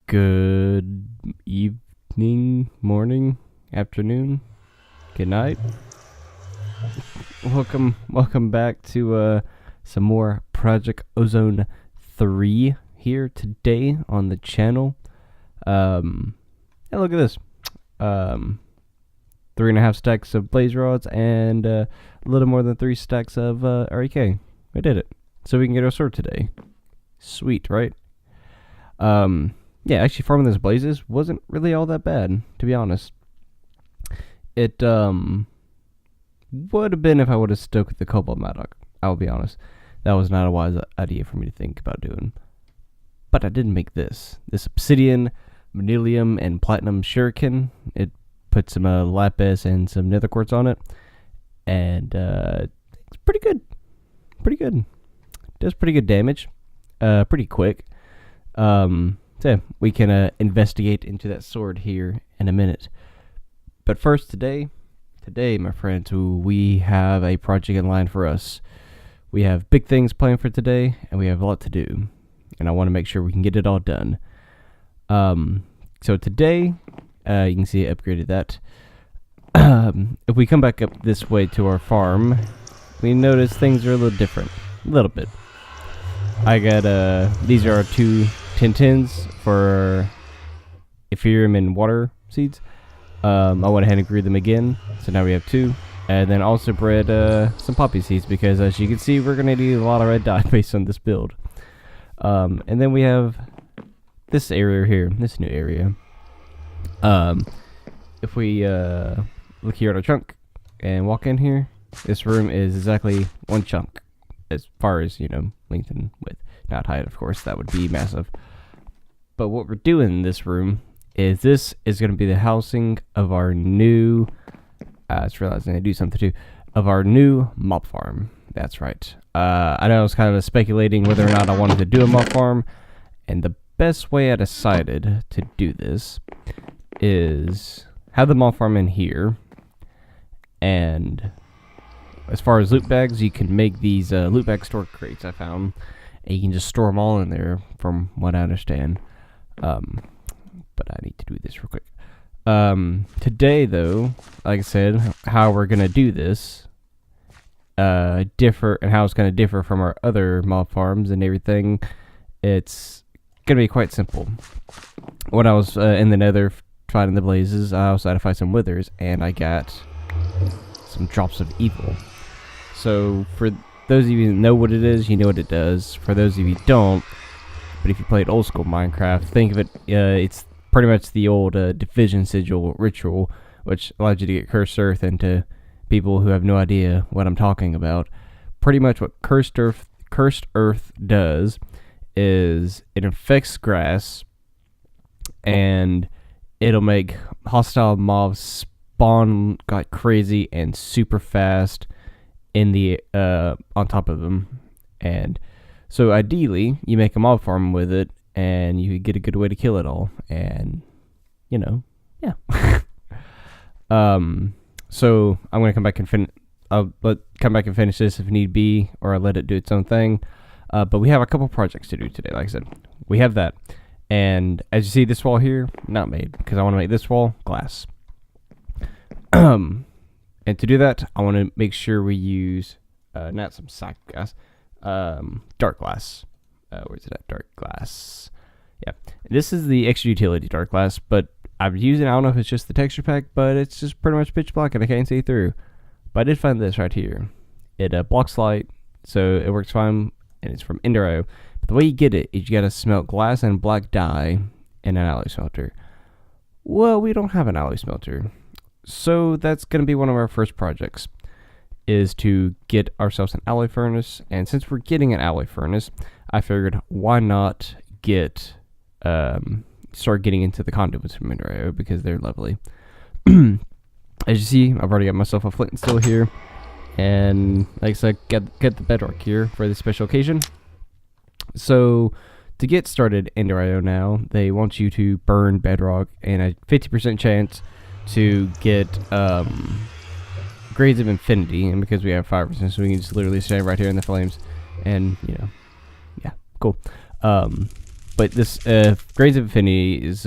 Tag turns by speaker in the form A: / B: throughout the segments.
A: Good evening, morning, afternoon, good night. Welcome back to some more Project Ozone 3 here today on the channel. And look at this. 3.5 stacks of blaze rods and a little more than 3 stacks of REK. I did it. So we can get our sword today. Sweet, right? Yeah, actually farming those blazes wasn't really all that bad, to be honest. It would have been if I would have stuck with the cobalt mattock. I'll be honest. That was not a wise idea for me to think about doing. But I did make this. This obsidian, manilium, and platinum shuriken. It put some lapis and some nether quartz on it. And it's pretty good. Pretty good. Does pretty good damage. Pretty quick. So we can investigate into that sword here in a minute. But first, today, my friends, we have a project in line for us. We have big things planned for today, and we have a lot to do. And I want to make sure we can get it all done. So today, you can see I upgraded that. If we come back up this way to our farm, we notice things are a little different. A little bit. I got, these are our 2 10-10s for Ethereum and water seeds. I went ahead and grew them again, so now we have 2. And then also bred some poppy seeds because, as you can see, we're going to need a lot of red dye based on this build. And then we have this area here, this new area. If we look here at our chunk and walk in here, this room is exactly 1 chunk as far as, length and width. Not height, of course, that would be massive. But what we're doing in this room is this is going to be the housing of our new, I just realized I need to do something too, of our new mob farm. That's right. I know I was kind of speculating whether or not I wanted to do a mob farm, and the best way I decided to do this is have the mob farm in here, and as far as loot bags, you can make these loot bag store crates I found. And you can just store them all in there, from what I understand. But I need to do this real quick. Today, though, like I said, how we're going to do this differ, and how it's going to differ from our other mob farms and everything, it's going to be quite simple. When I was in the nether fighting the blazes, I also had to fight some withers, and I got some drops of evil. So, for those of you who know what it is, you know what it does. For those of you who don't, but if you played old school Minecraft, think of it, it's pretty much the old division sigil ritual, which allows you to get cursed earth into people who have no idea what I'm talking about. Pretty much what cursed earth does is it infects grass, and it'll make hostile mobs spawn like crazy and super fast in the on top of them. And so ideally you make a mob farm with it, and you get a good way to kill it all. And yeah. So I'm gonna come back and finish this if need be, or I'll let it do its own thing. But we have a couple projects to do today. Like I said, we have that, and as you see, this wall here not made because I want to make this wall glass. And to do that, I want to make sure we use not some sack glass, dark glass. Where's it at? Dark glass. Yeah, this is the extra utility dark glass, but I'm using, I don't know if it's just the texture pack, but it's just pretty much pitch black and I can't see through. But I did find this right here. It blocks light, so it works fine, and it's from Ender. But the way you get it is you gotta smelt glass and black dye in an alloy smelter. Well, we don't have an alloy smelter. So that's going to be one of our first projects, is to get ourselves an alloy furnace. And since we're getting an alloy furnace, I figured why not start getting into the conduits from Ender, because they're lovely. As you see, I've already got myself a flint and steel here, and like I said, get the bedrock here for this special occasion. So to get started Ender now, they want you to burn bedrock, and a 50% chance to get grades of infinity. And because we have 5%, so we can just literally stand right here in the flames, and yeah, cool. but this Grades of Affinity is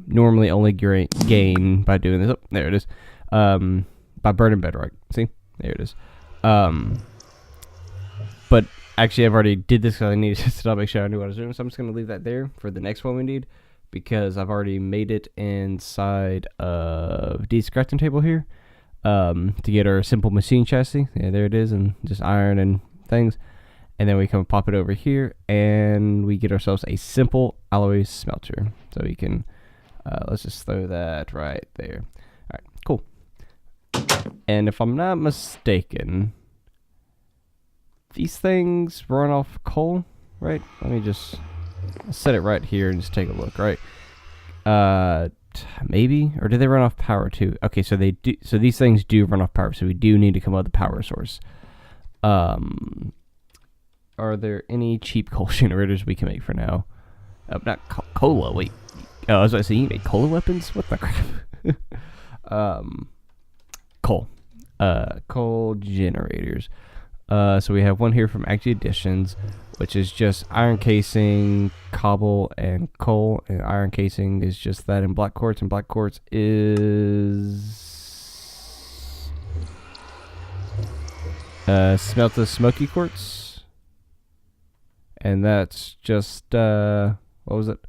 A: normally only gain by doing this. Oh, there it is. By burning bedrock. See? There it is. But actually, I've already did this because I needed to stop, make sure I knew what I was doing. So I'm just going to leave that there for the next one we need, because I've already made it inside of D's crafting table here to get our simple machine chassis. Yeah, there it is, and just iron and things. And then we come pop it over here, and we get ourselves a simple alloy smelter. So we can, let's just throw that right there. All right, cool. And if I'm not mistaken, these things run off coal, right? Let me just set it right here and just take a look, right? Maybe, or do they run off power too? Okay, so they do. So these things do run off power. So we do need to come up with a power source. Are there any cheap coal generators we can make for now? Not cola. Wait. Oh, I was about to say, you make cola weapons? What the crap? Coal. Coal generators. So we have one here from Active Additions, which is just iron casing, cobble, and coal. And iron casing is just that in black quartz, and black quartz is smelted smoky quartz. And that's just, what was it?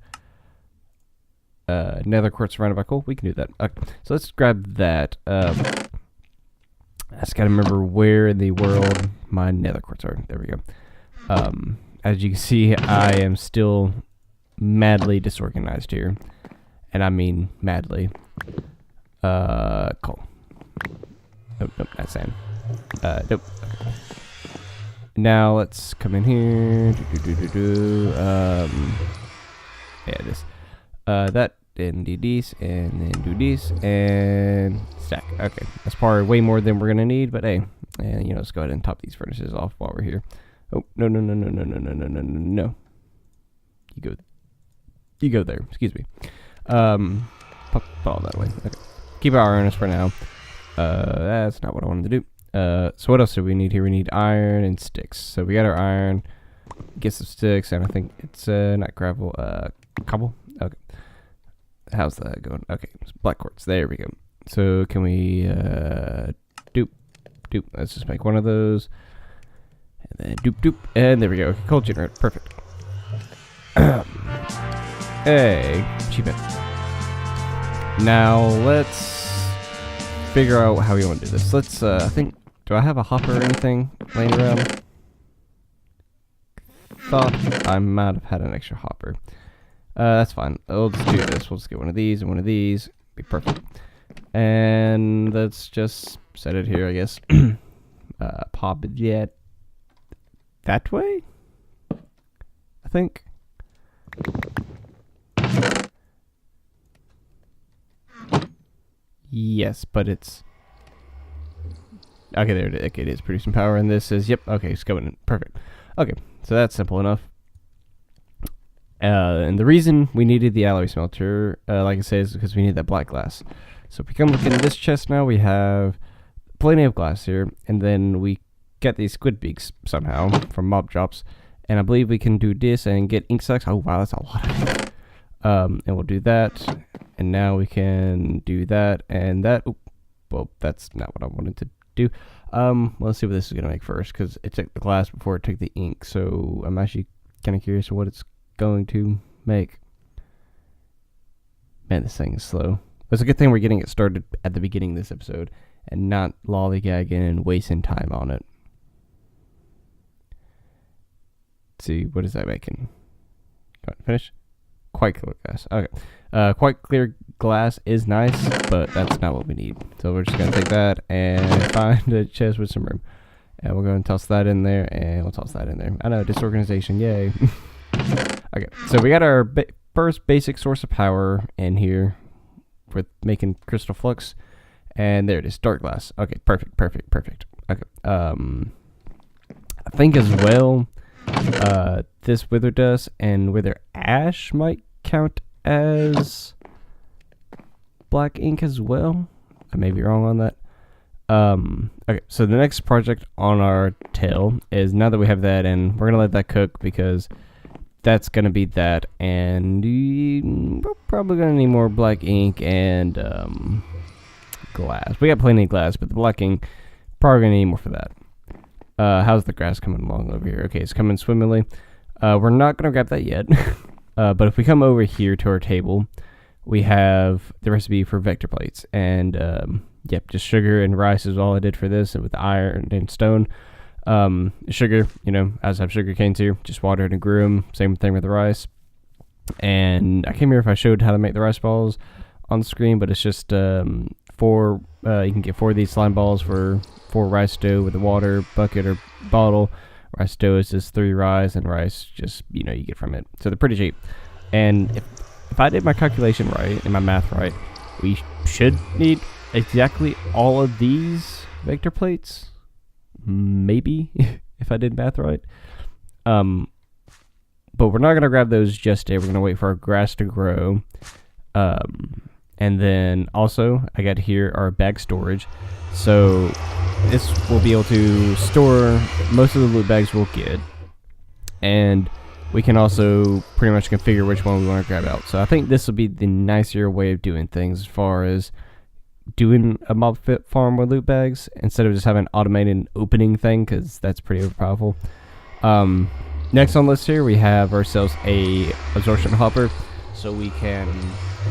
A: Nether quartz surrounded by coal. We can do that. Okay, so let's grab that. I just gotta remember where in the world my nether quartz are. There we go. As you can see, I am still madly disorganized here. And I mean madly. Coal. Nope, not sand. Nope. Now let's come in here. Yeah, this. That, and do these, and then do these, and stack. Okay, that's probably way more than we're gonna need, but hey, and let's go ahead and top these furnaces off while we're here. Oh, no. You go there. Excuse me. Put all that away. Okay. Keep our iron for now. That's not what I wanted to do. So what else do we need here? We need iron and sticks. So we got our iron, get some sticks, and I think it's not gravel, cobble. Okay. How's that going? Okay, it's black quartz. There we go. So can we doop. Let's just make one of those, and then doop, and there we go. Okay, coal generator, perfect. Hey, achievement. Now let's figure out how we want to do this. Let's I think, do I have a hopper or anything laying around? Thought I might have had an extra hopper. That's fine. We'll just do this. We'll just get one of these and one of these. Be perfect. And let's just set it here, I guess. Pop it yet that way, I think. Yes, but it's okay. There it is. Okay, it is producing power, and this is Okay, it's going in. Perfect. Okay, so that's simple enough. And the reason we needed the alloy smelter, like I said, is because we need that black glass. So if we come look into this chest now, we have plenty of glass here, and then we get these squid beaks somehow from mob drops, and I believe we can do this and get ink sacs. Oh wow, that's a lot of ink. And we'll do that, and now we can do that and that. Oop, well, that's not what I wanted to do. Let's see what this is gonna make first, because it took the glass before it took the ink. So I'm actually kind of curious what it's going to make. Man, this thing is slow. It's a good thing we're getting it started at the beginning of this episode and not lollygagging and wasting time on it. Let's see, what is that making? Go ahead, finish. Quite clear glass. Okay. Quite clear glass is nice, but that's not what we need. So we're just going to take that and find a chest with some room. And we're going to toss that in there, and we'll toss that in there. I know, disorganization, yay. Okay, so we got our first basic source of power in here with making crystal flux. And there it is, dark glass. Okay, perfect. Okay, I think as well, this wither dust and wither ash might count as black ink as well. I may be wrong on that. Okay, so the next project on our tail is, now that we have that in, we're gonna let that cook, because that's gonna be that, and we're probably gonna need more black ink and glass. We got plenty of glass, but the black ink probably gonna need more for that. How's the grass coming along over here? Okay, it's coming swimmingly. We're not gonna grab that yet. But if we come over here to our table, we have the recipe for vector plates, and yep, just sugar and rice is all I did for this, and with iron and stone. Sugar, as I have sugar canes here, just watered and grew them. Same thing with the rice. And I can't remember if I showed how to make the rice balls on the screen, but it's just you can get 4 of these slime balls for 4 rice dough with a water bucket or bottle. Rice dough is just 3 rice, and rice just, you get from it. So they're pretty cheap. And if I did my calculation right and my math right, we should need exactly all of these vector plates. Maybe, if I did math right. But we're not going to grab those just yet. We're going to wait for our grass to grow. And then also, I got here our bag storage. So this will be able to store most of the loot bags we'll get. And we can also pretty much configure which one we want to grab out. So I think this will be the nicer way of doing things as far as doing a mob fit farm with loot bags instead of just having an automated opening thing, because that's pretty overpowerful. Next on the list here, we have ourselves a absorption hopper, so we can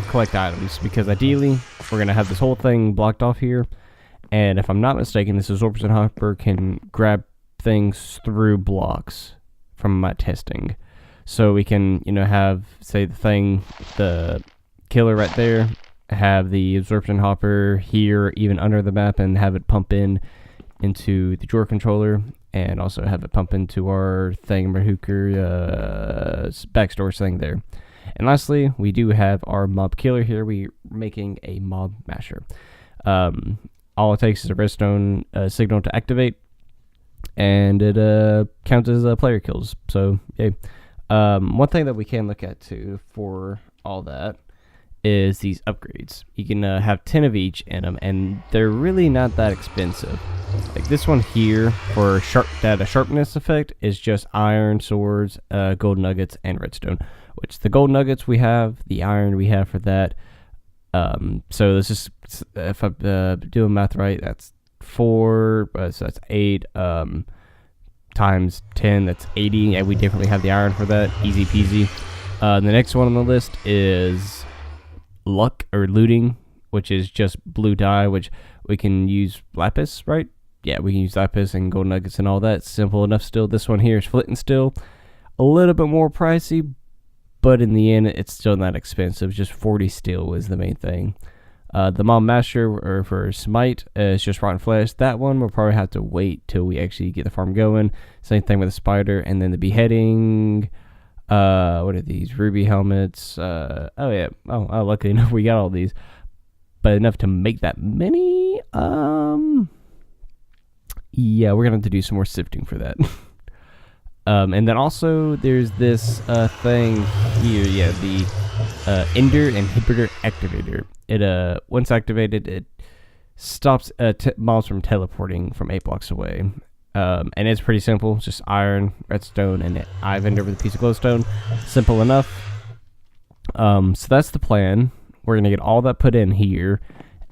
A: collect items, because ideally we're going to have this whole thing blocked off here, and if I'm not mistaken, this absorption hopper can grab things through blocks from my testing. So we can, have, say, the killer right there, have the absorption hopper here, even under the map, and have it pump into the drawer controller, and also have it pump into our thingamahooker backstore thing there. And lastly, we do have our mob killer here. We're making a mob masher. All it takes is a redstone signal to activate, and it counts as player kills. So, yay. One thing that we can look at too for all that is these upgrades. You can have 10 of each in them, and they're really not that expensive. Like this one here for sharpness effect is just iron, swords, gold nuggets, and redstone. Which the gold nuggets we have, the iron we have for that. So this is, if I'm doing math right, that's 4, so that's 8 times 10, that's 80, and we definitely have the iron for that, easy peasy. The next one on the list is luck or looting, which is just blue dye, which we can use lapis, right? Yeah, we can use lapis and gold nuggets and all that. Simple enough still. This one here is flint and steel. A little bit more pricey, but in the end, it's still not expensive. Just 40 steel is the main thing. The mob masher, or for smite, is just rotten flesh. That one we'll probably have to wait till we actually get the farm going. Same thing with the spider, and then the beheading. What are these? Ruby helmets. Oh yeah. Oh, luckily enough we got all these, but enough to make that many. Yeah, we're gonna have to do some more sifting for that. And then also there's this thing here. Yeah, the Ender Inhibitor Activator. It once activated, it stops mobs from teleporting from 8 blocks away. And it's pretty simple. It's just iron, redstone, and I've ended with a piece of glowstone. Simple enough. So that's the plan. We're going to get all that put in here.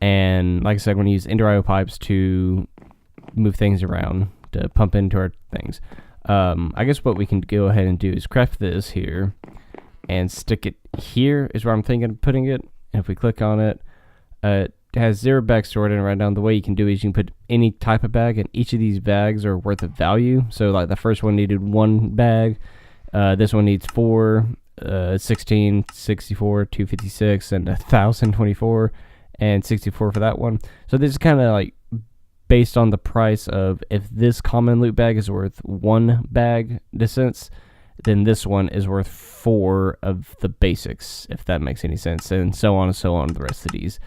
A: And like I said, I'm going to use Ender IO pipes to move things around, to pump into our things. I guess what we can go ahead and do is craft this here and stick it here is where I'm thinking of putting it. And if we click on it, it has 0 bags stored in it right now. The way you can do is you can put any type of bag, and each of these bags are worth of value. So like the first one needed 1 bag, this one needs 4, 16, 64, 256, and 1024, and 64 for that one. So this is kind of like based on the price of, if this common loot bag is worth 1 bag distance, then this one is worth 4 of the basics, if that makes any sense, and so on and so on with the rest of these.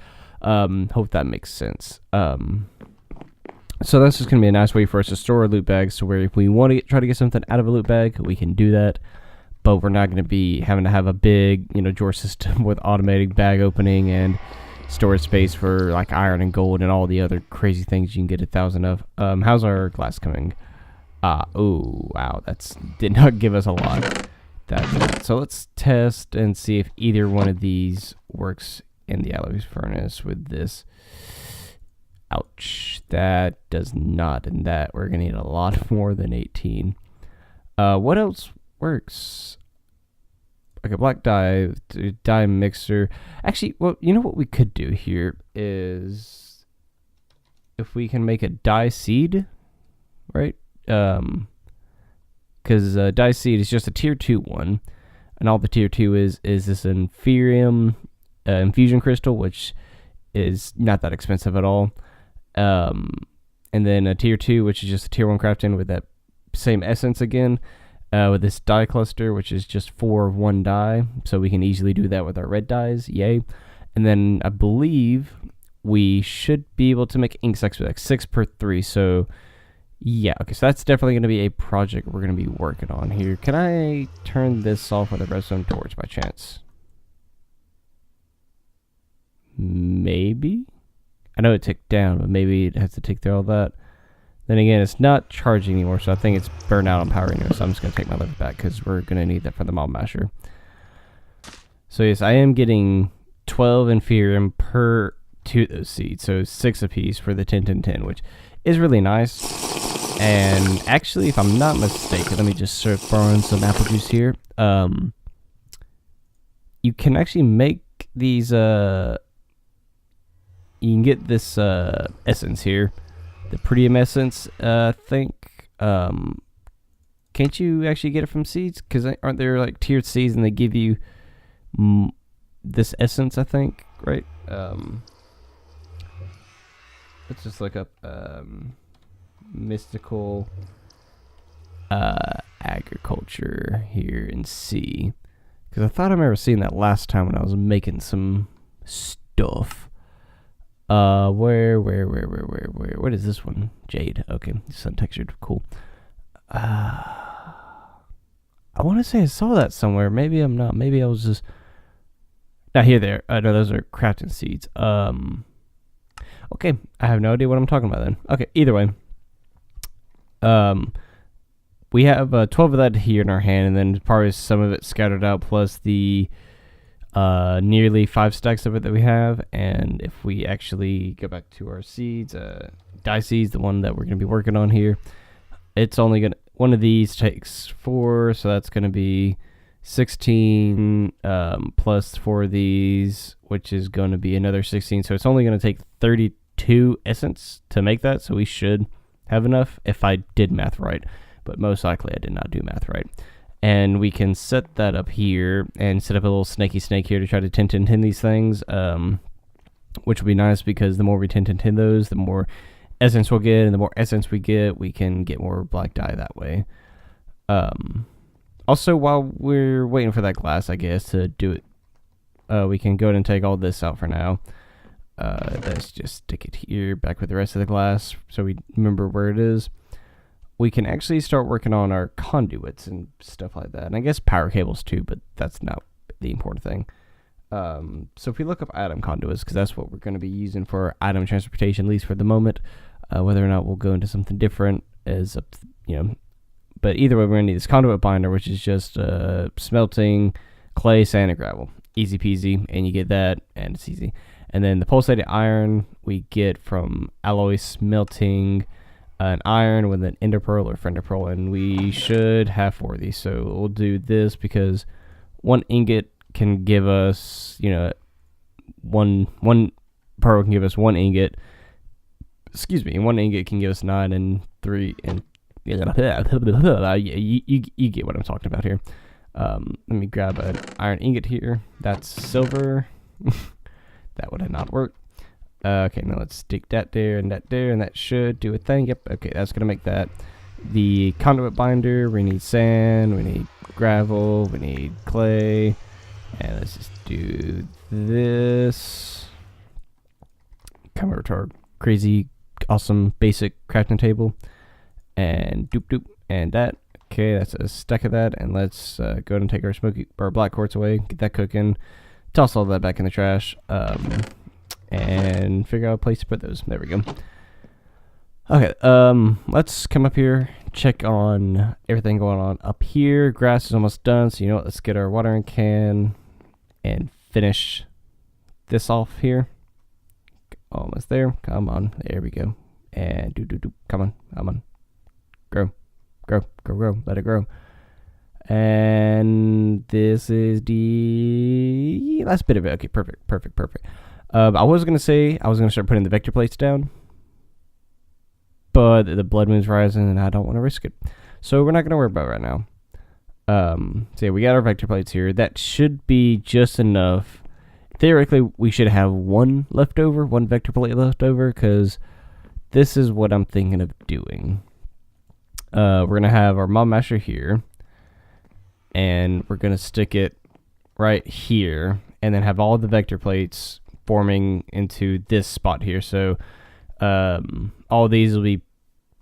A: Hope that makes sense. So that's just going to be a nice way for us to store our loot bags, so where if we want to try to get something out of a loot bag, we can do that, but we're not going to be having to have a big, drawer system with automated bag opening and storage space for like iron and gold and all the other crazy things you can get 1,000 of. How's our glass coming? Oh wow, did not give us a lot. That's it. So let's test and see if either one of these works in the alloy furnace with this. Ouch. That does not. And that we're going to need a lot more than 18. What else works? Like a black dye mixer. Actually, well, you know what we could do here is if we can make a dye seed, right? Because dye seed is just a tier 2 one, and all the tier 2 is this inferium infusion crystal, which is not that expensive at all. And then a tier 2, which is just a tier 1 crafting with that same essence again. With this dye cluster, which is just 4 of 1 dye, so we can easily do that with our red dyes, yay. And then I believe we should be able to make ink sacks with like 6 per 3, so yeah, okay, so that's definitely going to be a project we're going to be working on here. Can I turn this off with a redstone torch by chance? Maybe? I know it ticked down, but maybe it has to tick through all that. Then again, it's not charging anymore, so I think it's burned out on power anyway, so I'm just going to take my lever back because we're going to need that for the mob masher. So yes, I am getting 12 inferium per 2 of those seeds, so 6 apiece for the 10, 10, 10, which is really nice. And actually, if I'm not mistaken, let me just start borrowing some apple juice here. You can actually make these, you can get this essence here. The Prettium essence, I think. Can't you actually get it from seeds? Because aren't there like tiered seeds and they give you this essence, I think, right? Let's just look up mystical agriculture here and see. Because I thought I remember seeing that last time when I was making some stuff. Where is this one? Jade. Okay, sun textured. Cool. I want to say I saw that somewhere. Maybe I'm not. Maybe I was just. Now here, there. No, those are crafting seeds. Okay, I have no idea what I'm talking about then. Okay, either way. We have 12 of that here in our hand, and then probably some of it scattered out, plus the nearly 5 stacks of it that we have. And if we actually go back to our seeds, dye seeds, the one that we're going to be working on here, it's only going to, one of these takes 4, so that's going to be 16 plus 4 of these, which is going to be another 16, so it's only going to take 32 essence to make that, so we should have enough if I did math right, but most likely I did not do math right. And we can set that up here and set up a little snaky snake here to try to 10 these things, which would be nice because the more we 10 those, the more essence we'll get, and the more essence we can get more black dye that way. Also, while we're waiting for that glass, I guess, to do it, we can go ahead and take all this out for now. Let's just stick it here back with the rest of the glass so we remember where it is. We can actually start working on our conduits and stuff like that. And I guess power cables too, but that's not the important thing. So if we look up item conduits, because that's what we're going to be using for item transportation, at least for the moment. Whether or not we'll go into something different is up to, but either way, we're going to need this conduit binder, which is just smelting, clay, sand, and gravel. Easy peasy, and you get that, and it's easy. And then the pulsated iron we get from alloy smelting an iron with an ender pearl or fender pearl, and we should have 4 of these. So we'll do this because 1 ingot can give us, one pearl can give us 1 ingot. Excuse me, and 1 ingot can give us 9 and 3 and you get what I'm talking about here. Let me grab an iron ingot here. That's silver. That would have not worked. Okay, now let's stick that there, and that should do a thing. Yep, okay, that's going to make that. The conduit binder, we need sand, we need gravel, we need clay. And let's just do this. Come over to our crazy, awesome, basic crafting table. And doop, and that. Okay, that's a stack of that. And let's go ahead and take our black quartz away, get that cooking, toss all that back in the trash. And figure out a place to put those. There we go. Okay, let's come up here, check on everything going on up here. Grass is almost done, so you know what, let's get our watering can and finish this off here. Almost there. Come on, there we go. And come on. Grow. Let it grow. And this is the last bit of it. Okay, perfect. I was gonna start putting the vector plates down, but the blood moon's rising, and I don't want to risk it. So we're not gonna worry about it right now. So yeah, we got our vector plates here. That should be just enough. Theoretically, we should have one vector plate left over, because this is what I'm thinking of doing. We're gonna have our mob masher here, and we're gonna stick it right here, and then have all the vector plates forming into this spot here. So all these will be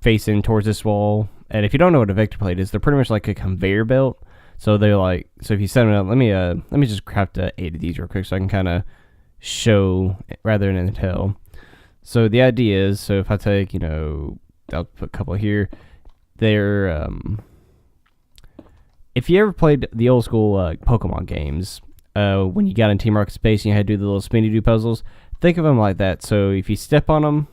A: facing towards this wall. And if you don't know what a vector plate is, they're pretty much like a conveyor belt. So they're like, so if you set them up, let me just craft 8 of these real quick so I can kind of show rather than tell. So the idea is, so if I take, I'll put a couple here. They're if you ever played the old school Pokemon games, when you got in Team Rocket Space and you had to do the little spinny do puzzles, think of them like that. So if you step on them,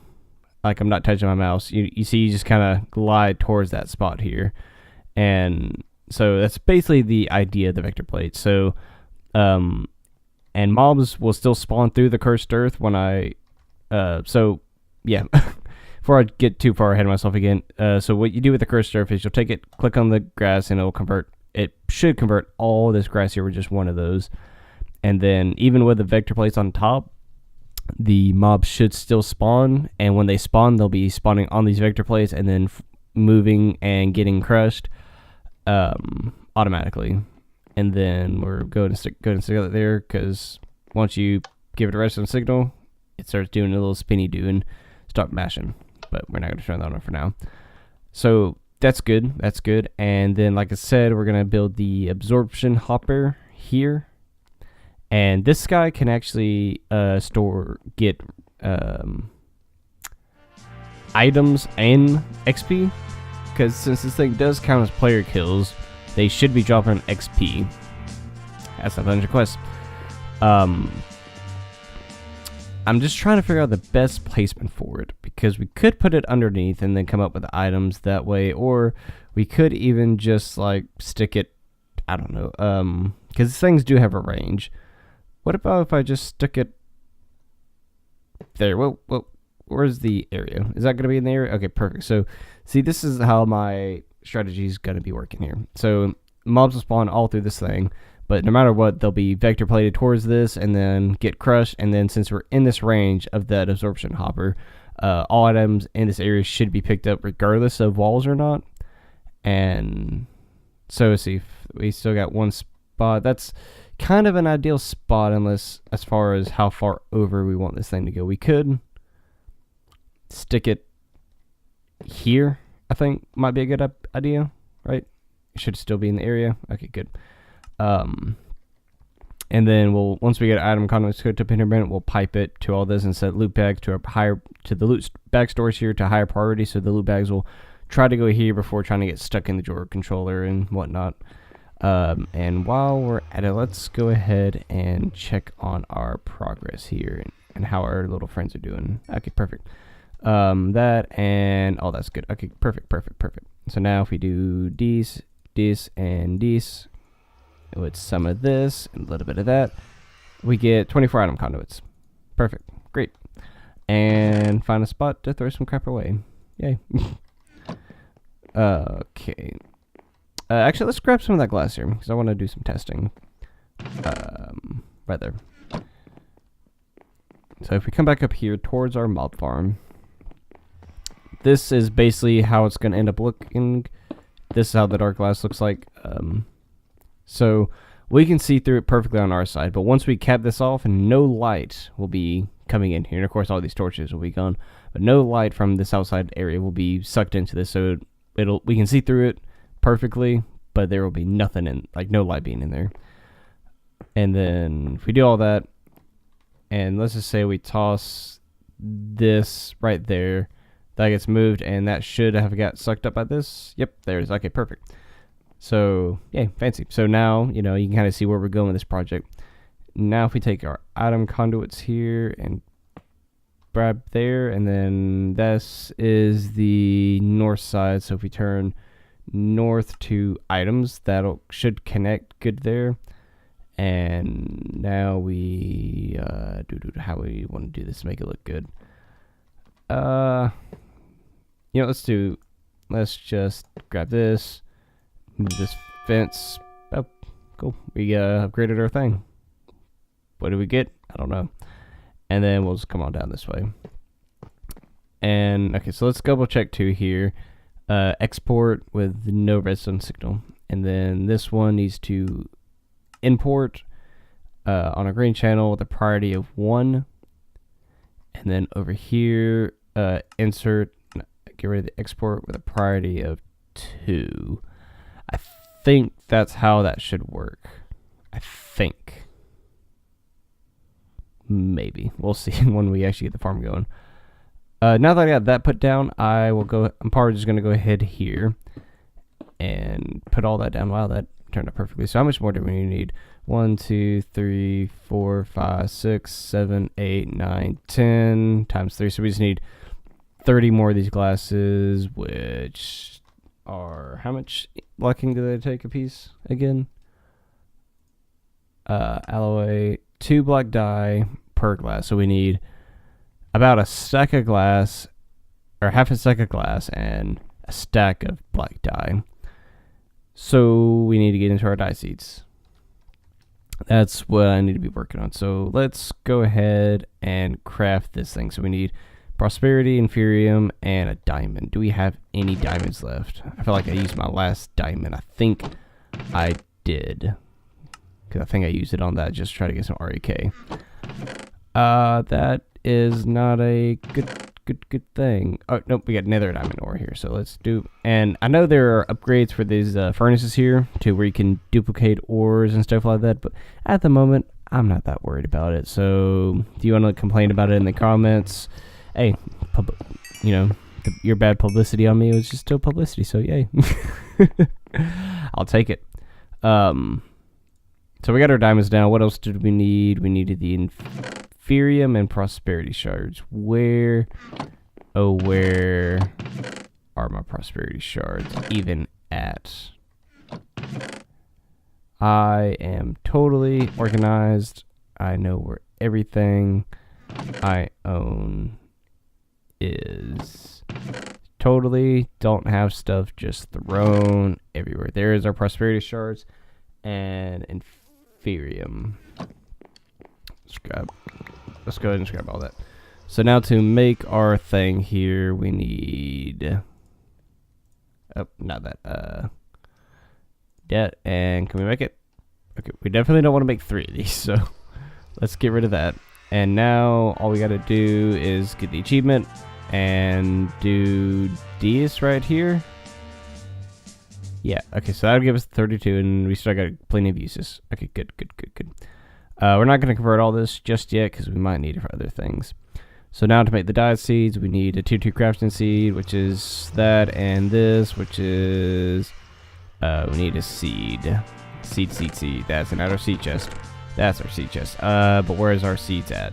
A: like I'm not touching my mouse, you just kind of glide towards that spot here. And so that's basically the idea of the vector plate. So, and mobs will still spawn through the cursed earth when so yeah, before I get too far ahead of myself again. So what you do with the cursed earth is you'll take it, click on the grass, and it should convert all this grass here with just one of those. And then even with the vector plates on top, the mobs should still spawn, and when they spawn, they'll be spawning on these vector plates and then moving and getting crushed automatically. And then we're going to stick it there, because once you give it a redstone signal, it starts doing a little spinny do and start mashing. But we're not going to turn that on for now. So that's good. And then, like I said, we're going to build the absorption hopper here. And this guy can actually get items and XP, because since this thing does count as player kills, they should be dropping XP. That's not a quest. I'm just trying to figure out the best placement for it, because we could put it underneath and then come up with the items that way, or we could even just like stick it, I don't know, because these things do have a range. What about if I just stick it there? Well, where's the area? Is that going to be in the area? Okay, perfect. So, see, this is how my strategy is going to be working here. So, mobs will spawn all through this thing, but no matter what, they'll be vector plated towards this and then get crushed. And then since we're in this range of that absorption hopper, all items in this area should be picked up regardless of walls or not. And so, let's see, if we still got one spot. That's kind of an ideal spot, unless as far as how far over we want this thing to go. We could stick it here, I think might be a good idea, right? It should still be in the area. Okay, good. And then once we get item conduits hooked up in here, we'll pipe it to all this and set loot bags to the loot bag stores here to higher priority, so the loot bags will try to go here before trying to get stuck in the drawer controller and whatnot. And while we're at it, let's go ahead and check on our progress here and how our little friends are doing. Okay, perfect. That and that's good. Okay, perfect. So now if we do this, and this, with some of this and a little bit of that, we get 24 item conduits. Perfect. Great. And find a spot to throw some crap away. Yay. Okay. Actually, let's grab some of that glass here, because I want to do some testing. Right there. So if we come back up here towards our mob farm, this is basically how it's going to end up looking. This is how the dark glass looks like. So we can see through it perfectly on our side, but once we cap this off, and no light will be coming in here, and of course all these torches will be gone, but no light from this outside area will be sucked into this, so we can see through it perfectly, but there will be nothing in, like no light being in there. And then if we do all that, and let's just say we toss this right there, that gets moved, and that should have got sucked up by this. Yep, there it is. Okay, perfect. So, yeah, fancy. So now, you know, you can kind of see where we're going with this project. Now if we take our item conduits here and grab there, and then this is the north side. So if we turn north to items, that'll should connect good there. And now we how we want to do this to make it look good. You know, let's just grab this, move this fence. Oh, cool. We upgraded our thing. What do we get? I don't know. And then we'll just come on down this way. And okay, so let's double check too here. Export with no redstone signal. And then this one needs to import on a green channel with a priority of 1. And then over here, get rid of the export with a priority of 2. I think that's how that should work. I think. Maybe. We'll see when we actually get the farm going. Now that I got that put down, I'm probably just going to go ahead here and put all that down. Wow, that turned out perfectly. So how much more do we need? 1, 2, 3, 4, 5, 6, 7, 8, 9, 10 times 3. So we just need 30 more of these glasses, which are, how much blocking do they take a piece again? Alloy, 2 block die per glass. So we need about a stack of glass, or half a stack of glass, and a stack of black die. So we need to get into our die seeds. That's what I need to be working on. So let's go ahead and craft this thing. So we need prosperity, inferium, and a diamond. Do we have any diamonds left? I feel like I used my last diamond. I think I did, because I think I used it on that just to try to get some REK. That is not a good thing. Oh, nope, we got nether diamond ore here, so let's do, and I know there are upgrades for these furnaces here to where you can duplicate ores and stuff like that, but at the moment, I'm not that worried about it. So, do you want to complain about it in the comments? Hey, you know, your bad publicity on me was just still publicity, so yay. I'll take it. So we got our diamonds down. What else did we need? We needed the inferium and prosperity shards. Where are my prosperity shards even at? I am totally organized. I know where everything I own is. Totally don't have stuff just thrown everywhere. There is our prosperity shards and inferium. Let's go ahead and scrap all that. So now to make our thing here, we need, oh, not that, that, and can we make it? Okay, we definitely don't want to make 3 of these, so let's get rid of that. And now all we got to do is get the achievement and do these right here. Yeah, okay, so that'll give us 32, and we still got plenty of uses. Okay, good. We're not going to convert all this just yet because we might need it for other things. So now to make the dye seeds, we need a 2-2 crafting seed, which is that, and this, which is, we need a seed. Seed. That's an outer seed chest. That's our seed chest. But where's our seeds at?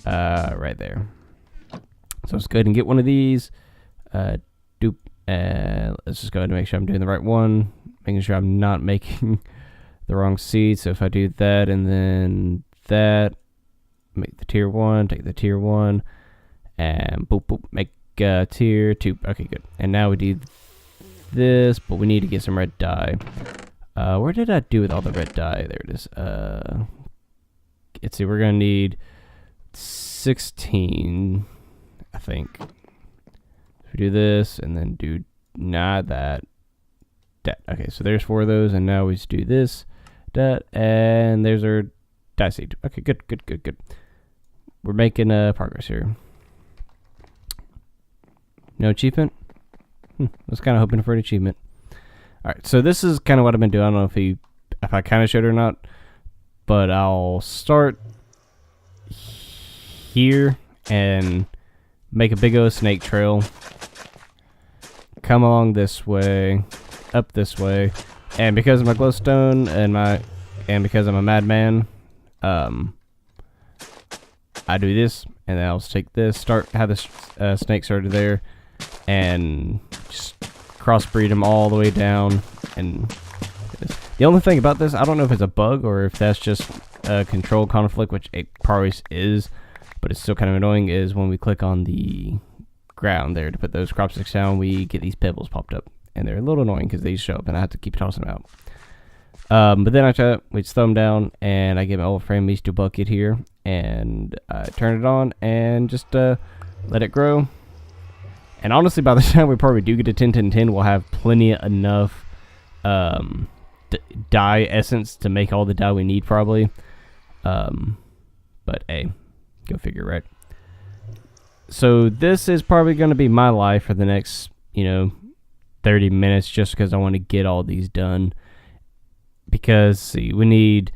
A: Right there. So let's go ahead and get one of these. Let's just go ahead and make sure I'm doing the right one. Making sure I'm not making the wrong seed. So if I do that and then that, make the tier 1, take the tier 1, and boop, make tier 2. Okay, good. And now we do this, but we need to get some red dye. Where did I do with all the red dye? There it is. Let's see, we're going to need 16, I think. We do this and then do not that. Okay, so there's 4 of those, and now we just do this, that, and there's our dye seed. Okay, good. We're making progress here. No achievement? I was kind of hoping for an achievement. Alright, so this is kind of what I've been doing. I don't know if I kind of showed it or not, but I'll start here and make a big old snake trail, come along this way, up this way, and because of my glowstone and because I'm a madman, I do this, and then I'll just take this, have the snake started there, and just crossbreed them all the way down. And the only thing about this, I don't know if it's a bug or if that's just a control conflict, which it probably is, but it's still kind of annoying, is when we click on the ground there to put those crop sticks down, we get these pebbles popped up, and they're a little annoying because they show up, and I have to keep tossing them out. But then after that, we just throw them down, and I get my old frame to bucket here, and I turn it on, and just let it grow. And honestly, by the time we probably do get to 10-10-10, we'll have plenty enough dye essence to make all the dye we need, probably. But hey, go figure, right? So this is probably going to be my life for the next, 30 minutes, just because I want to get all these done. Because, see, we need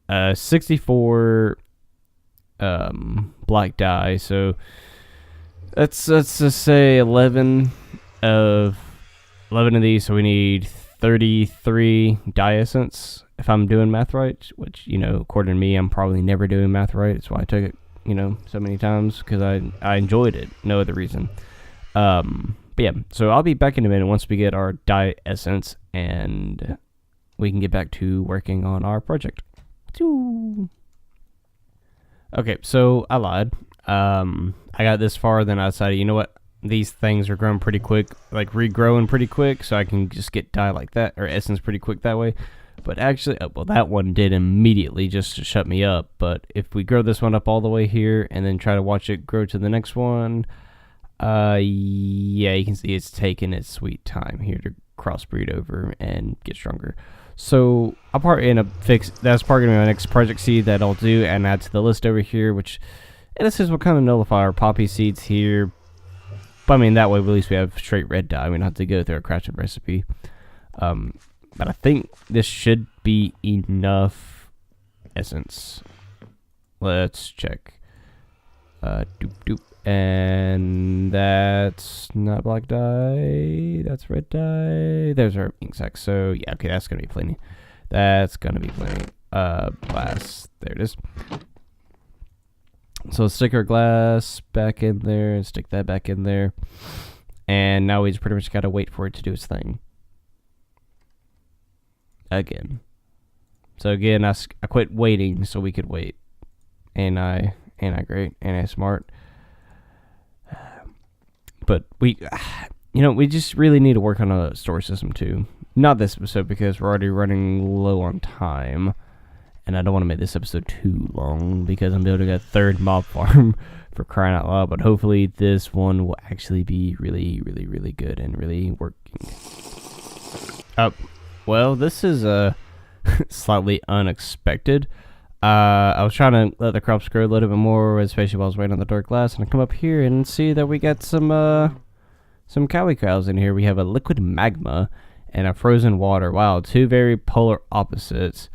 A: 64 black dye, so let's just say 11 of these, so we need 33 dye essence, if I'm doing math right, which, according to me, I'm probably never doing math right. That's why I took it, so many times, because I enjoyed it, no other reason. But yeah, so I'll be back in a minute once we get our dye essence, and we can get back to working on our project. Okay, so I lied. I got this far, then I decided, you know what? These things are growing pretty quick, like regrowing pretty quick, so I can just get dye like that, or essence pretty quick that way. But actually, well, that one did immediately just to shut me up. But if we grow this one up all the way here, and then try to watch it grow to the next one, yeah, you can see it's taking its sweet time here to crossbreed over and get stronger. So I'll probably end up that's probably gonna be my next project seed that I'll do and add to the list over here, which, and this is what kind of nullify our poppy seeds here. But I mean, that way at least we have straight red dye. We don't have to go through a crafted recipe. But I think this should be enough essence. Let's check. And that's not black dye. That's red dye. There's our ink sac. So yeah, okay, that's gonna be plenty. That's gonna be plenty. Glass. There it is. So let's stick our glass back in there and stick that back in there. And now we just pretty much gotta wait for it to do its thing. Again. So again, I quit waiting so we could wait. And I great, and I smart. But we just really need to work on a store system too. Not this episode because we're already running low on time. And I don't want to make this episode too long because I'm building a third mob farm for crying out loud. But hopefully this one will actually be really, really, really good and really working. Well, this is slightly unexpected. I was trying to let the crops grow a little bit more, especially while I was waiting on the dark glass, and I come up here and see that we got some cowy cows in here. We have a liquid magma and a frozen water. Wow, two very polar opposites,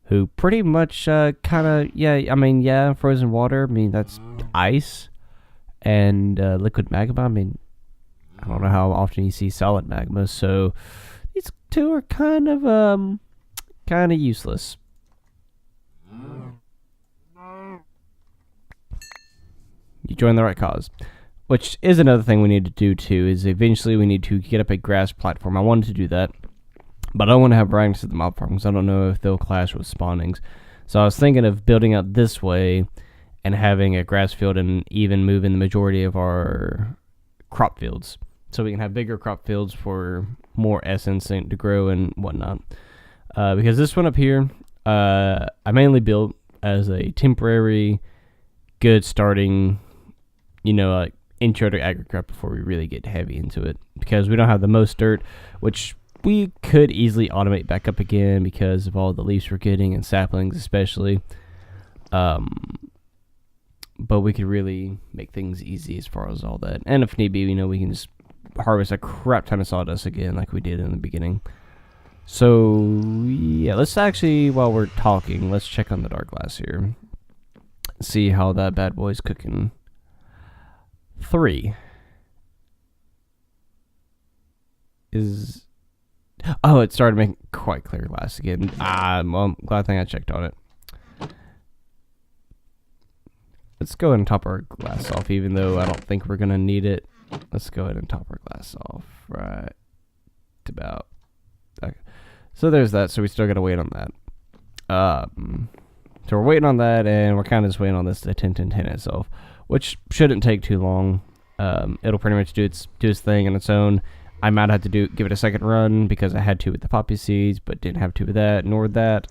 A: who pretty much kind of, yeah, frozen water, I mean, that's ice, and liquid magma, I mean, I don't know how often you see solid magma, so these two are kind of useless. You join the right cause. Which is another thing we need to do too, is eventually we need to get up a grass platform. I wanted to do that, but I don't want to have right next to the mob farm because I don't know if they'll clash with spawnings. So I was thinking of building out this way and having a grass field and even moving the majority of our crop fields. So we can have bigger crop fields for more essence to grow and whatnot. Because this one up here, I mainly built as a temporary good starting, like intro to agricraft before we really get heavy into it. Because we don't have the most dirt, which we could easily automate back up again because of all the leaves we're getting and saplings especially. But we could really make things easy as far as all that. And if need be, we can just harvest a crap ton of sawdust again like we did in the beginning. So, yeah, let's actually, while we're talking, let's check on the dark glass here. See how that bad boy's cooking. 3 is... Oh, it started making quite clear glass again. Well, glad thing I checked on it. Let's go ahead and top our glass off, even though I don't think we're going to need it. Let's go ahead and top our glass off right about... Okay. So there's that, so we still got to wait on that. So we're waiting on that, and we're kind of just waiting on this to 10 itself, which shouldn't take too long. It'll pretty much do its thing on its own. I might have to give it a second run because I had to with the poppy seeds, but didn't have to with that, nor that.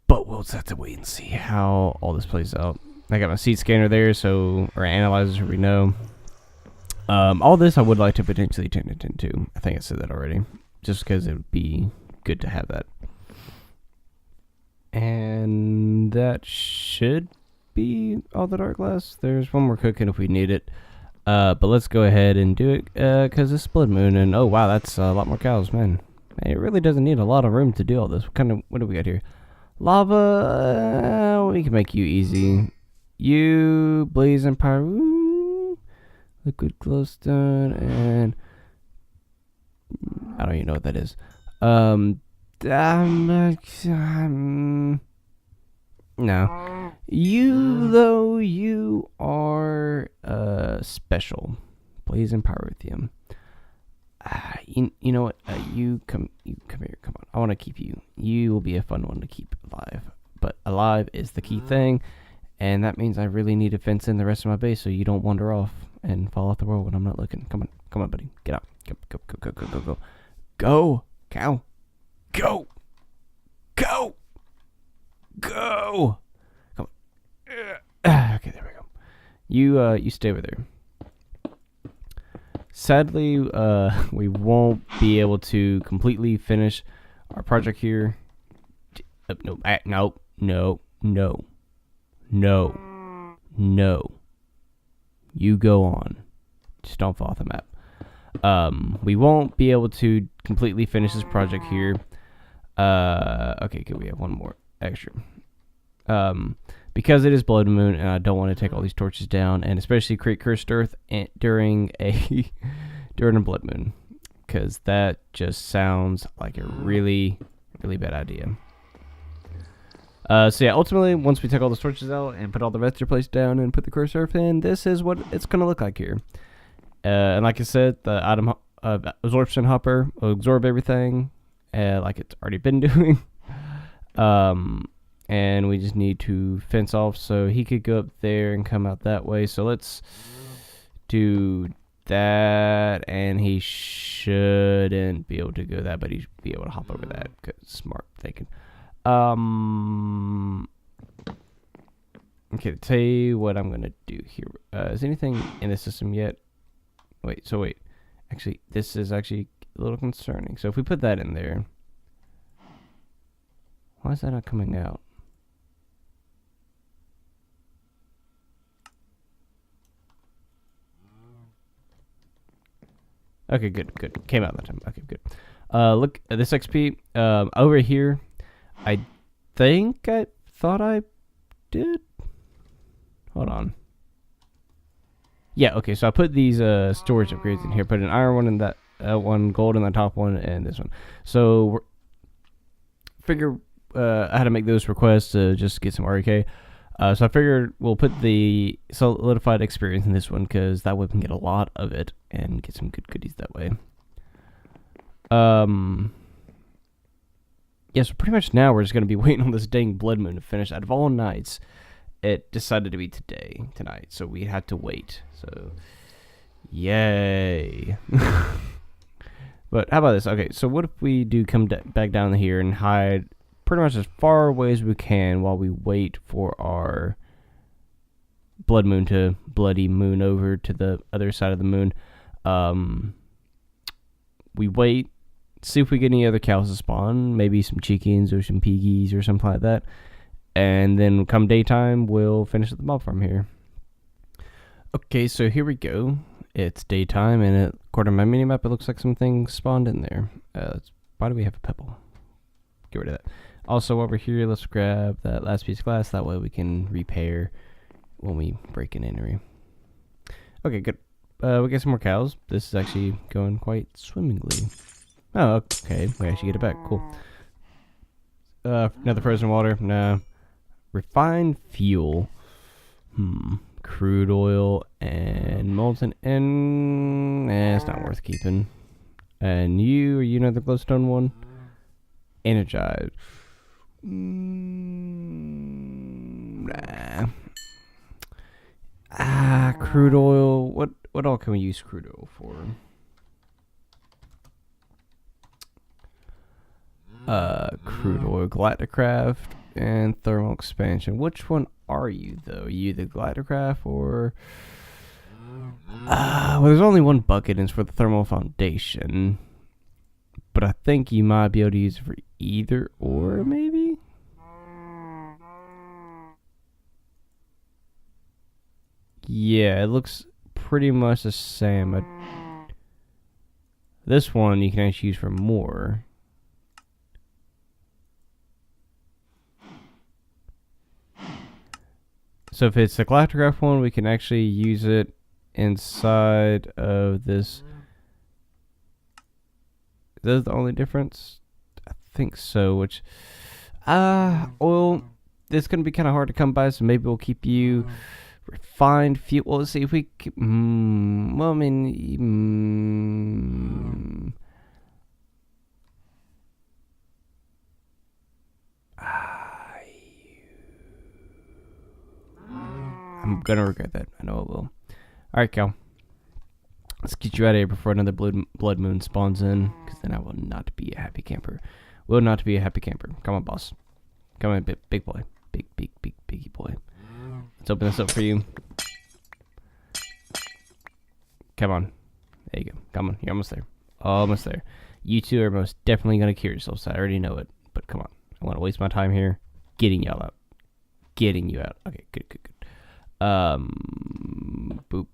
A: But we'll just have to wait and see how all this plays out. I got my seed scanner there, so, or analyzer, so we know. All this I would like to potentially turn it into. I think I said that already, just because it would be good to have that. And that should be all the dark glass. There's one more cooking if we need it. But let's go ahead and do it, because it's blood moon, and oh wow, that's a lot more cows, man. It really doesn't need a lot of room to do all this. What do we got here? Lava, we can make you easy. You, blazing pyro, liquid glowstone, and I don't even know what that is. No. You are special. Blazing Pyrithium. You know what? You come here. Come on. I want to keep you. You will be a fun one to keep alive. But alive is the key thing, and that means I really need to fence in the rest of my base so you don't wander off and fall off the world when I'm not looking. Come on, buddy. Get out. Go. Go, cow. Go. Come on. Okay, there we go. You stay over there. Sadly, we won't be able to completely finish our project here. No. You go on. Just don't fall off the map. We won't be able to completely finish this project here. Okay, good. We have one more extra. Because it is Blood Moon, and I don't want to take all these torches down, and especially create cursed earth during a Blood Moon, because that just sounds like a really, really bad idea. So yeah, ultimately, once we take all the torches out and put all the rest of the place down and put the cursed earth in, this is what it's going to look like here. And like I said, the item absorption hopper will absorb everything, like it's already been doing. And we just need to fence off so he could go up there and come out that way. So let's do that, and he shouldn't be able to go that, but he should be able to hop over that. Good, smart thinking. Okay, to tell you what I'm gonna do here. Is anything in the system yet? Wait. Actually, this is actually a little concerning. So if we put that in there, why is that not coming out? Okay, good. Came out that time. Okay, good. Look at this XP. Over here, I think I thought I did. Hold on. Yeah, okay, so I put these storage upgrades in here. Put an iron one in that one, gold in the top one, and this one. So, figure I had to make those requests to just get some REK. So I figured we'll put the solidified experience in this one, because that way we can get a lot of it and get some good goodies that way. Yeah, so pretty much now we're just going to be waiting on this dang blood moon to finish. Out of all nights, it decided to be tonight, so we had to wait. So, yay. But how about this? Okay, so what if we do come back down here and hide pretty much as far away as we can while we wait for our blood moon to bloody moon over to the other side of the moon. We wait, see if we get any other cows to spawn, maybe some chickens or some piggies or something like that. And then come daytime, we'll finish the mob farm here. Okay, so here we go. It's daytime, and according to my minimap, it looks like something spawned in there. Why do we have a pebble? Get rid of that. Also, over here, let's grab that last piece of glass. That way we can repair when we break an entry. Okay, good. We get some more cows. This is actually going quite swimmingly. Oh, okay. We actually get it back. Cool. Another frozen water. Nah. Refined fuel. Crude oil and molten. And it's not worth keeping. And are you another glowstone one? Energized. Nah. Crude oil. What all can we use crude oil for? Crude oil, Galacticraft, and thermal expansion. Which one are you, though? Are you the Galacticraft or... well, there's only one bucket, and it's for the thermal foundation. But I think you might be able to use it for either or, maybe? Yeah, it looks pretty much the same. This one you can actually use for more. So if it's the Galacticraft one, we can actually use it inside of this. Is that the only difference? I think so, which... oil, it's going to be kind of hard to come by, so maybe we'll keep you... Refined fuel. Well, let's see if we... well, I mean... I'm going to regret that. I know I will. Alright, Cal. Let's get you out of here before another blood moon spawns in, because then I will not be a happy camper. Will not be a happy camper. Come on, boss. Come on, big boy. Biggie boy. Let's open this up for you. Come on. There you go. Come on. You're almost there. Almost there. You two are most definitely going to kill yourselves. I already know it. But come on. I want to waste my time here getting y'all out. Getting you out. Okay, good. Boop.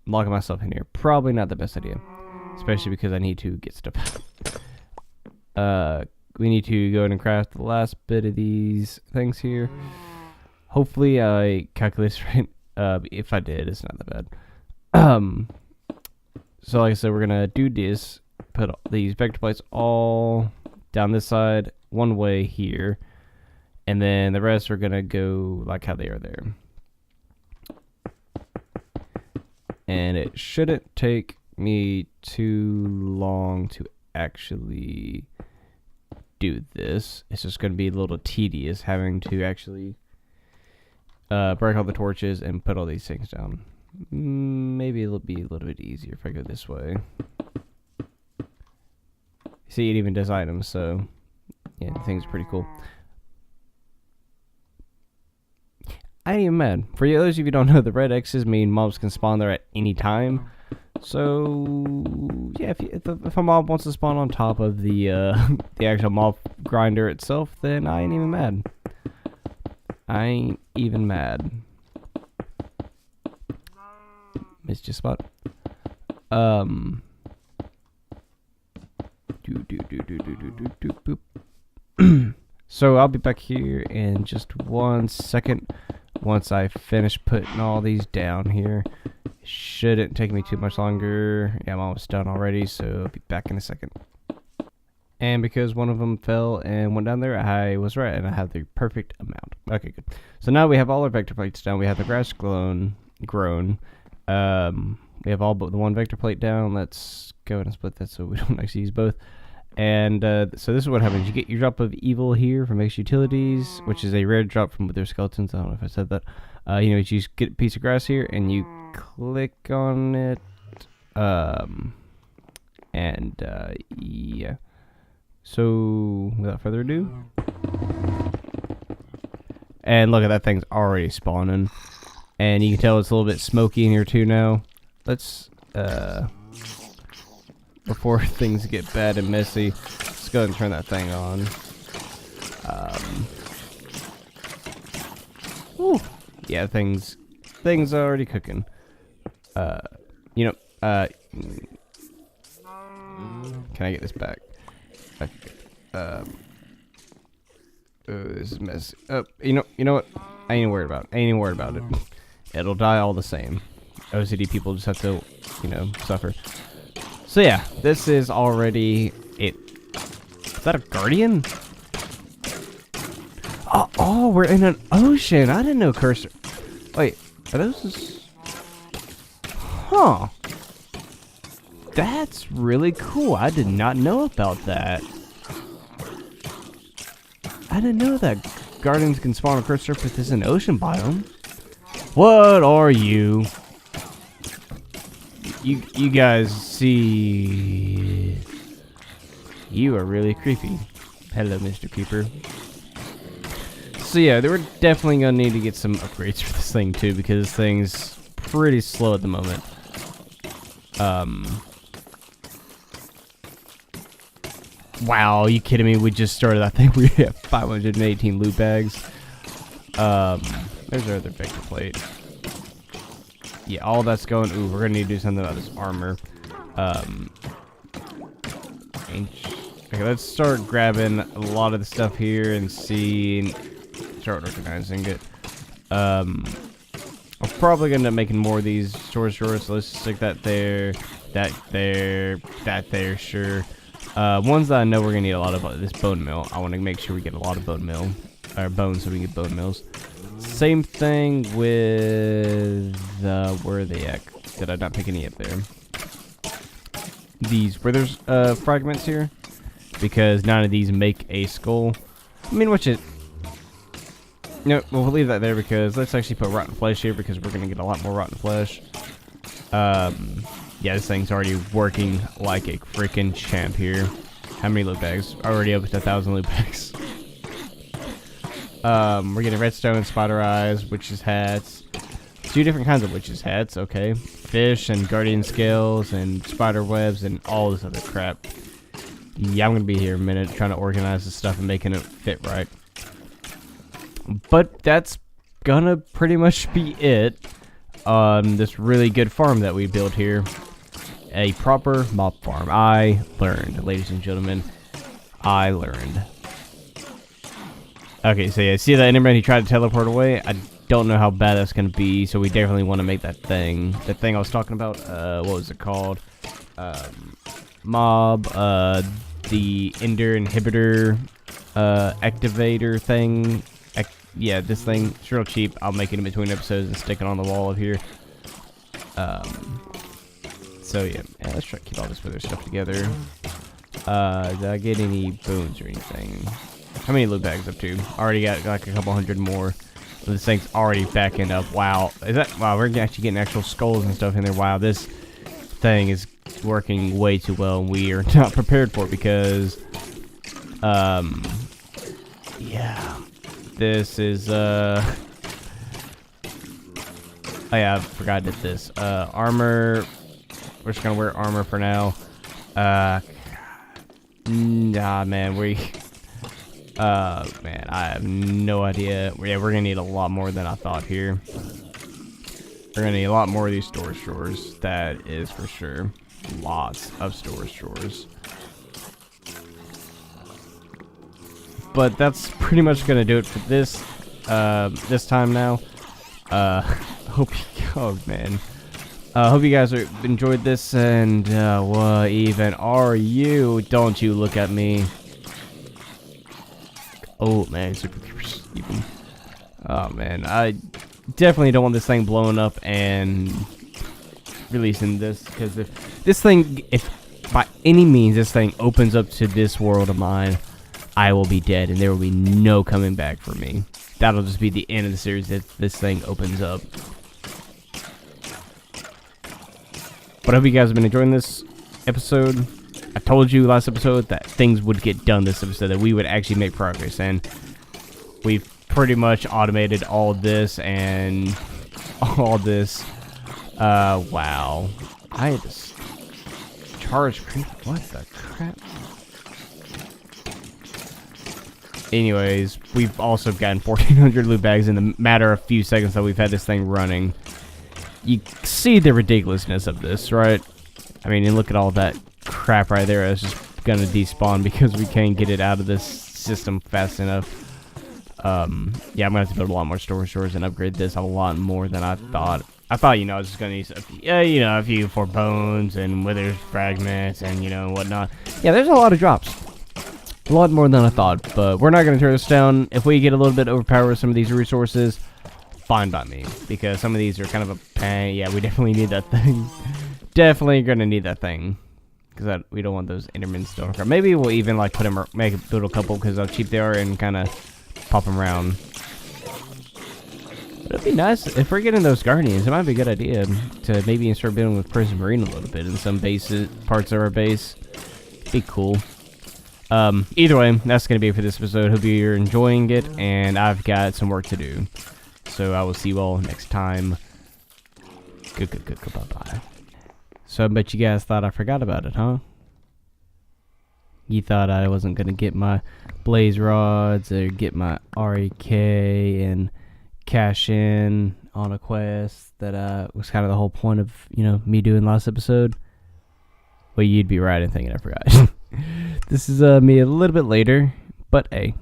A: Locking myself in here. Probably not the best idea. Especially because I need to get stuff out. We need to go ahead and craft the last bit of these things here. Hopefully I calculate this right. If I did, it's not that bad. So like I said, we're gonna do this. Put these vector plates all down this side one way here, and then the rest are gonna go like how they are there. And it shouldn't take me too long to actually do this. It's just going to be a little tedious having to actually break all the torches and put all these things down. Maybe it'll be a little bit easier if I go this way. See, it even does items, so yeah, the thing's pretty cool. I ain't even mad. For those of you who don't know, the red X's mean mobs can spawn there at any time. So yeah, if a mob wants to spawn on top of the the actual mob grinder itself, then I ain't even mad. I ain't even mad. Missed your spot. So I'll be back here in just 1 second once I finish putting all these down here. Shouldn't take me too much longer. Yeah, I'm almost done already, so I'll be back in a second. And because one of them fell and went down there, I was right, and I have the perfect amount. Okay, good. So now we have all our vector plates down. We have the grass grown. We have all but the one vector plate down. Let's go ahead and split that so we don't actually use both. And so this is what happens. You get your drop of evil here from X Utilities, which is a rare drop from Wither Skeletons. I don't know if I said that. You just get a piece of grass here, and you click on it. Yeah. So, without further ado. And look at that, thing's already spawning. And you can tell it's a little bit smoky in here too now. Let's, before things get bad and messy, let's go ahead and turn that thing on. Yeah, things are already cooking. Can I get this back? Okay. This is messy. You know what? I ain't worried about it. It'll die all the same. OCD people just have to, suffer. So yeah, this is already it. Is that a guardian? Oh, we're in an ocean. I didn't know cursor. Wait, are those? Huh. That's really cool. I did not know about that. I didn't know that guardians can spawn a cursor if this is an ocean biome. What are you? You guys see? You are really creepy. Hello, Mr. Creeper. So yeah, we're definitely gonna need to get some upgrades for this thing too, because this thing's pretty slow at the moment. Wow, are you kidding me? We just started. I think we have 518 loot bags. There's our other vector plate. Yeah, all that's going. Ooh, we're gonna need to do something about this armor. Okay, let's start grabbing a lot of the stuff here and start organizing it. I'm probably gonna end up making more of these storage drawers, so let's stick that there, that there, sure. Ones that I know we're gonna need a lot of this bone meal. I want to make sure we get a lot of bone meal, or bones, so we can get bone meals. Same thing with where are they at? Did I not pick any up there? These where there's fragments here, because none of these make a skull. I mean, which is no, we'll leave that there because let's actually put rotten flesh here because we're gonna get a lot more rotten flesh. Yeah, this thing's already working like a freaking champ here. How many loot bags? Already up to 1,000 loot bags. We're getting redstone, spider eyes, witches hats. 2 different kinds of witches hats, okay. Fish and guardian scales and spider webs and all this other crap. Yeah, I'm gonna be here a minute trying to organize this stuff and making it fit right. But that's gonna pretty much be it on this really good farm that we built here. A proper mob farm. I learned, ladies and gentlemen. I learned. Okay, so yeah, see that Enderman, he tried to teleport away? I don't know how bad that's going to be, so we definitely want to make that thing. That thing I was talking about, what was it called? Mob, the Ender Inhibitor, activator thing. Yeah, this thing, it's real cheap. I'll make it in between episodes and stick it on the wall up here. So yeah, let's try to keep all this other stuff together. Did I get any boons or anything? How many loot bags up to? Already got like a couple hundred more. This thing's already backing up. Wow, wow? We're actually getting actual skulls and stuff in there. Wow, this thing is working way too well, and we are not prepared for it because, yeah, this is oh yeah, I forgot I did this. Armor. We're just gonna wear armor for now. Nah, man, man, I have no idea. Yeah, we're gonna need a lot more than I thought here. We're gonna need a lot more of these storage drawers. That is for sure. Lots of storage drawers. But that's pretty much gonna do it for this time now. Hope you guys enjoyed this, and what even are you? Don't you look at me. Oh man, super even. Oh man, I definitely don't want this thing blowing up and releasing this, because if by any means this thing opens up to this world of mine, I will be dead and there will be no coming back for me. That'll just be the end of the series if this thing opens up. But I hope you guys have been enjoying this episode. I told you last episode that things would get done this episode, that we would actually make progress, and we've pretty much automated all this and all this. Wow. I had to charge. What the crap? Anyways, we've also gotten 1,400 loot bags in the matter of a few seconds that we've had this thing running. You see the ridiculousness of this, right? I mean, and look at all that crap right there. It's just gonna despawn because we can't get it out of this system fast enough. Yeah, I'm gonna have to build a lot more storage doors and upgrade this a lot more than I thought. I thought, I was just gonna use a few for bones and withers fragments and whatnot. Yeah, there's a lot of drops. A lot more than I thought, but we're not gonna tear this down. If we get a little bit overpowered with some of these resources, fine by me, because some of these are kind of a pain. Yeah, we definitely need that thing. Definitely gonna need that thing, because we don't want those Endermen still. Maybe we'll even like build a couple, because how cheap they are, and kind of pop them around. But it'd be nice if we're getting those Guardians. It might be a good idea to maybe start building with Prison Marine a little bit in some parts of our base. Be cool. Either way, that's gonna be it for this episode. Hope you're enjoying it, and I've got some work to do. So I will see you all next time. Bye-bye. So I bet you guys thought I forgot about it, huh? You thought I wasn't going to get my blaze rods or get my REK and cash in on a quest that was kind of the whole point of, me doing last episode? Well, you'd be right in thinking I forgot. This is me a little bit later, but hey,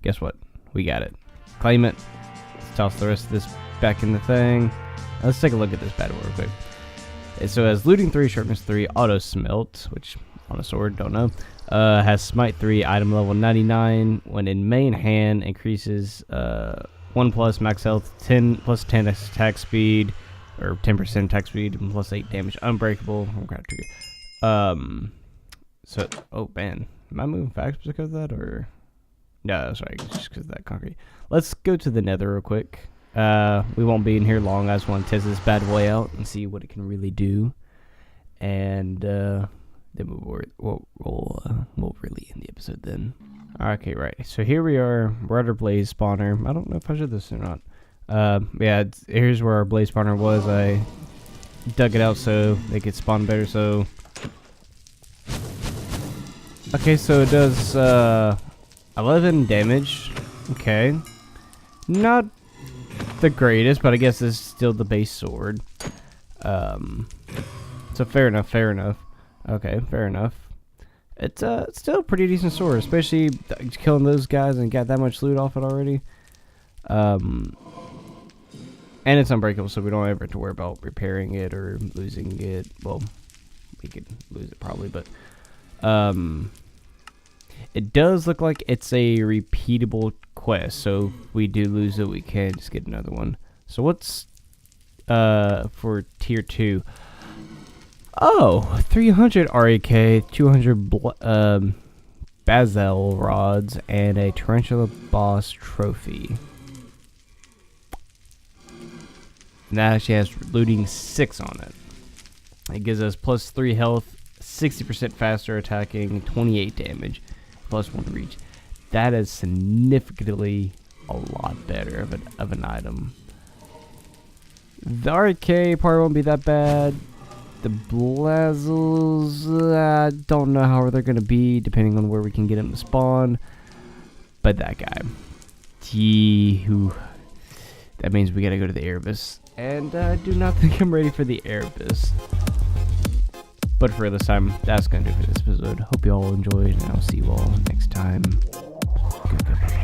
A: guess what? We got it. Claim it. Let's toss the rest of this back in the thing. Let's take a look at this bad boy real quick. So it has looting 3, sharpness 3, auto smelt, which on a sword, don't know. Has smite 3, item level 99. When in main hand, increases 1 plus max health, 10 plus 10 attack speed, or 10% attack speed, and plus 8 damage. Unbreakable. So, oh man, am I moving fast because of that, or no? Sorry, just because of that concrete. Let's go to the Nether real quick. We won't be in here long. I just want to test this bad boy out and see what it can really do, and then we'll really end the episode then. Okay, right. So here we are. We're at our blaze spawner. I don't know if I should do this or not. Yeah, here's where our blaze spawner was. I dug it out so they could spawn better. So, okay, so it does 11 damage. Okay, not the greatest, but I guess this is still the base sword. So fair enough. Okay, fair enough. It's still a pretty decent sword, especially killing those guys and got that much loot off it already. And it's unbreakable, so we don't ever have to worry about repairing it or losing it. Well, we could lose it probably, but it does look like it's a repeatable quest, so if we do lose it, we can just get another one. So what's for tier 2? Oh, 300 REK, 200 Bazel rods, and a Tarantula Boss trophy. And that actually has looting 6 on it. It gives us plus 3 health, 60% faster attacking, 28 damage, plus 1 reach. That is significantly a lot better of an item. The RK part won't be that bad. The Blazels, I don't know how they're going to be, depending on where we can get them to spawn. But that guy, that means we got to go to the Erebus. And I do not think I'm ready for the Erebus. But for this time, that's going to do it for this episode. Hope you all enjoyed, and I'll see you all next time. Goodbye.